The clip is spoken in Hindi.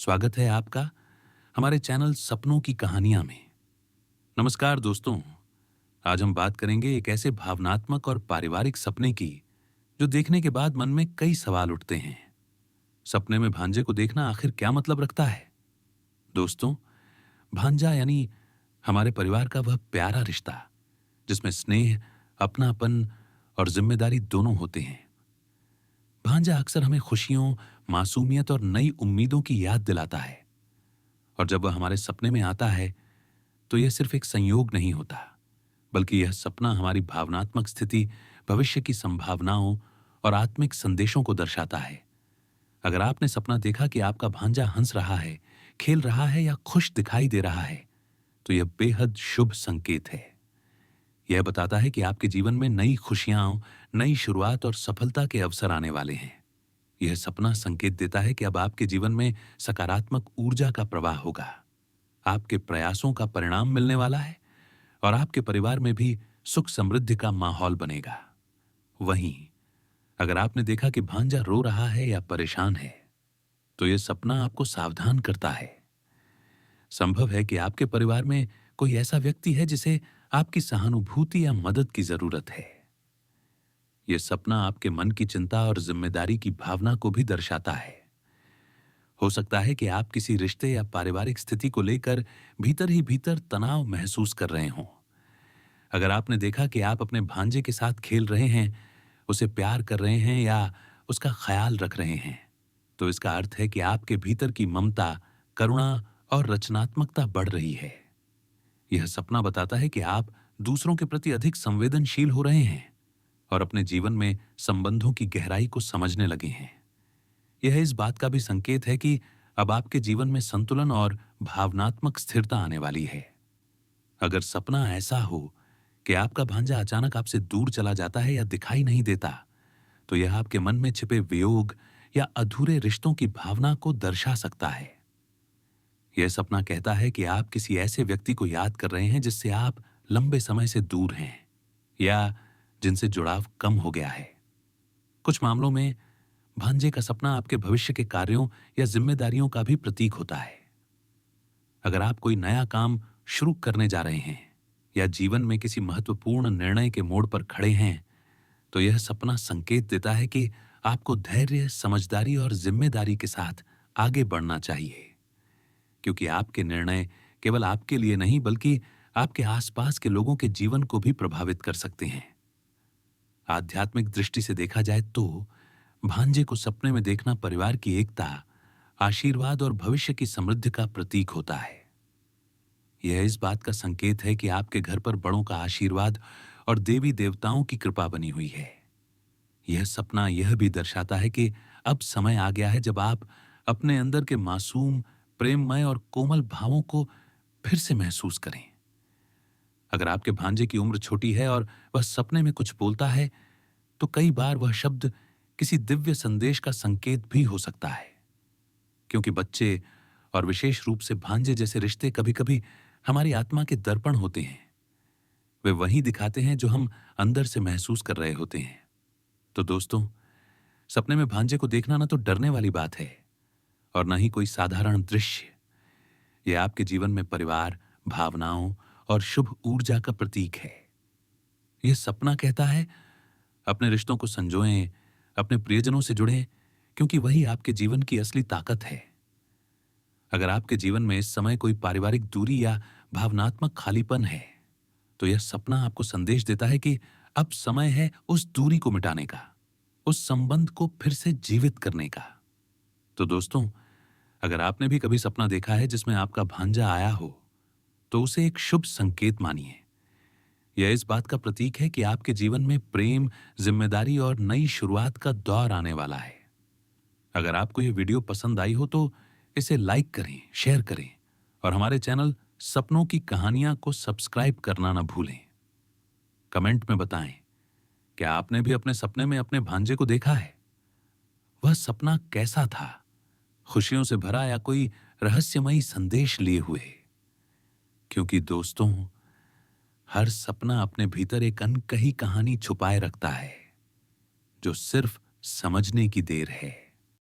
स्वागत है आपका हमारे चैनल सपनों की कहानियां में। नमस्कार दोस्तों, आज हम बात करेंगे एक ऐसे भावनात्मक और पारिवारिक सपने की जो देखने के बाद मन में कई सवाल उठते हैं। सपने में भांजे को देखना आखिर क्या मतलब रखता है? दोस्तों, भांजा यानी हमारे परिवार का वह प्यारा रिश्ता जिसमें स्नेह, अपनापन और जिम्मेदारी दोनों होते हैं। भांजा अक्सर हमें खुशियों, मासूमियत और नई उम्मीदों की याद दिलाता है। और जब वह हमारे सपने में आता है तो यह सिर्फ एक संयोग नहीं होता, बल्कि यह सपना हमारी भावनात्मक स्थिति, भविष्य की संभावनाओं और आत्मिक संदेशों को दर्शाता है। अगर आपने सपना देखा कि आपका भांजा हंस रहा है, खेल रहा है या खुश दिखाई दे रहा है, तो यह बेहद शुभ संकेत है। यह बताता है कि आपके जीवन में नई खुशियां, नई शुरुआत और सफलता के अवसर आने वाले हैं। यह सपना संकेत देता है कि अब आपके जीवन में सकारात्मक ऊर्जा का प्रवाह होगा, आपके प्रयासों का परिणाम मिलने वाला है और आपके परिवार में भी सुख समृद्धि का माहौल बनेगा। वहीं अगर आपने देखा कि भांजा रो रहा है या परेशान है, तो यह सपना आपको सावधान करता है। संभव है कि आपके परिवार में कोई ऐसा व्यक्ति है जिसे आपकी सहानुभूति या मदद की जरूरत है। यह सपना आपके मन की चिंता और जिम्मेदारी की भावना को भी दर्शाता है। हो सकता है कि आप किसी रिश्ते या पारिवारिक स्थिति को लेकर भीतर ही भीतर तनाव महसूस कर रहे हों। अगर आपने देखा कि आप अपने भांजे के साथ खेल रहे हैं, उसे प्यार कर रहे हैं या उसका ख्याल रख रहे हैं, तो इसका अर्थ है कि आपके भीतर की ममता, करुणा और रचनात्मकता बढ़ रही है। यह सपना बताता है कि आप दूसरों के प्रति अधिक संवेदनशील हो रहे हैं और अपने जीवन में संबंधों की गहराई को समझने लगे हैं। यह इस बात का भी संकेत है कि अब आपके जीवन में संतुलन और भावनात्मक स्थिरता आने वाली है। अगर सपना ऐसा हो कि आपका भांजा अचानक आपसे दूर चला जाता है या दिखाई नहीं देता, तो यह आपके मन में छिपे वियोग या अधूरे रिश्तों की भावना को दर्शा सकता है। यह सपना कहता है कि आप किसी ऐसे व्यक्ति को याद कर रहे हैं जिससे आप लंबे समय से दूर हैं या जिनसे जुड़ाव कम हो गया है। कुछ मामलों में भांजे का सपना आपके भविष्य के कार्यों या जिम्मेदारियों का भी प्रतीक होता है। अगर आप कोई नया काम शुरू करने जा रहे हैं या जीवन में किसी महत्वपूर्ण निर्णय के मोड़ पर खड़े हैं, तो यह सपना संकेत देता है कि आपको धैर्य, समझदारी और जिम्मेदारी के साथ आगे बढ़ना चाहिए, क्योंकि आपके निर्णय केवल आपके लिए नहीं बल्कि आपके आसपास के लोगों के जीवन को भी प्रभावित कर सकते हैं। आध्यात्मिक दृष्टि से देखा जाए तो भांजे को सपने में देखना परिवार की एकता, आशीर्वाद और भविष्य की समृद्धि का प्रतीक होता है। यह इस बात का संकेत है कि आपके घर पर बड़ों का आशीर्वाद और देवी देवताओं की कृपा बनी हुई है। यह सपना यह भी दर्शाता है कि अब समय आ गया है जब आप अपने अंदर के मासूम, प्रेममय और कोमल भावों को फिर से महसूस करें। अगर आपके भांजे की उम्र छोटी है और वह सपने में कुछ बोलता है, तो कई बार वह शब्द किसी दिव्य संदेश का संकेत भी हो सकता है, क्योंकि बच्चे और विशेष रूप से भांजे जैसे रिश्ते कभी-कभी हमारी आत्मा के दर्पण होते हैं। वे वही दिखाते हैं जो हम अंदर से महसूस कर रहे होते हैं। तो दोस्तों, सपने में भांजे को देखना ना तो डरने वाली बात है और ना ही कोई साधारण दृश्य। यह आपके जीवन में परिवार, भावनाओं और शुभ ऊर्जा का प्रतीक है। यह सपना कहता है, अपने रिश्तों को संजोएं, अपने प्रियजनों से जुड़ें, क्योंकि वही आपके जीवन की असली ताकत है। अगर आपके जीवन में इस समय कोई पारिवारिक दूरी या भावनात्मक खालीपन है, तो यह सपना आपको संदेश देता है कि अब समय है उस दूरी को मिटाने का, उस संबंध को फिर से जीवित करने का। तो दोस्तों, अगर आपने भी कभी सपना देखा है जिसमें आपका भांजा आया हो, तो उसे एक शुभ संकेत मानिए। यह इस बात का प्रतीक है कि आपके जीवन में प्रेम, जिम्मेदारी और नई शुरुआत का दौर आने वाला है। अगर आपको यह वीडियो पसंद आई हो तो इसे लाइक करें, शेयर करें और हमारे चैनल सपनों की कहानियां को सब्सक्राइब करना ना भूलें। कमेंट में बताएं, क्या आपने भी अपने सपने में अपने भांजे को देखा है? वह सपना कैसा था? खुशियों से भरा या कोई रहस्यमयी संदेश लिए हुए? क्योंकि दोस्तों, हर सपना अपने भीतर एक अनकही कहानी छुपाए रखता है, जो सिर्फ समझने की देर है।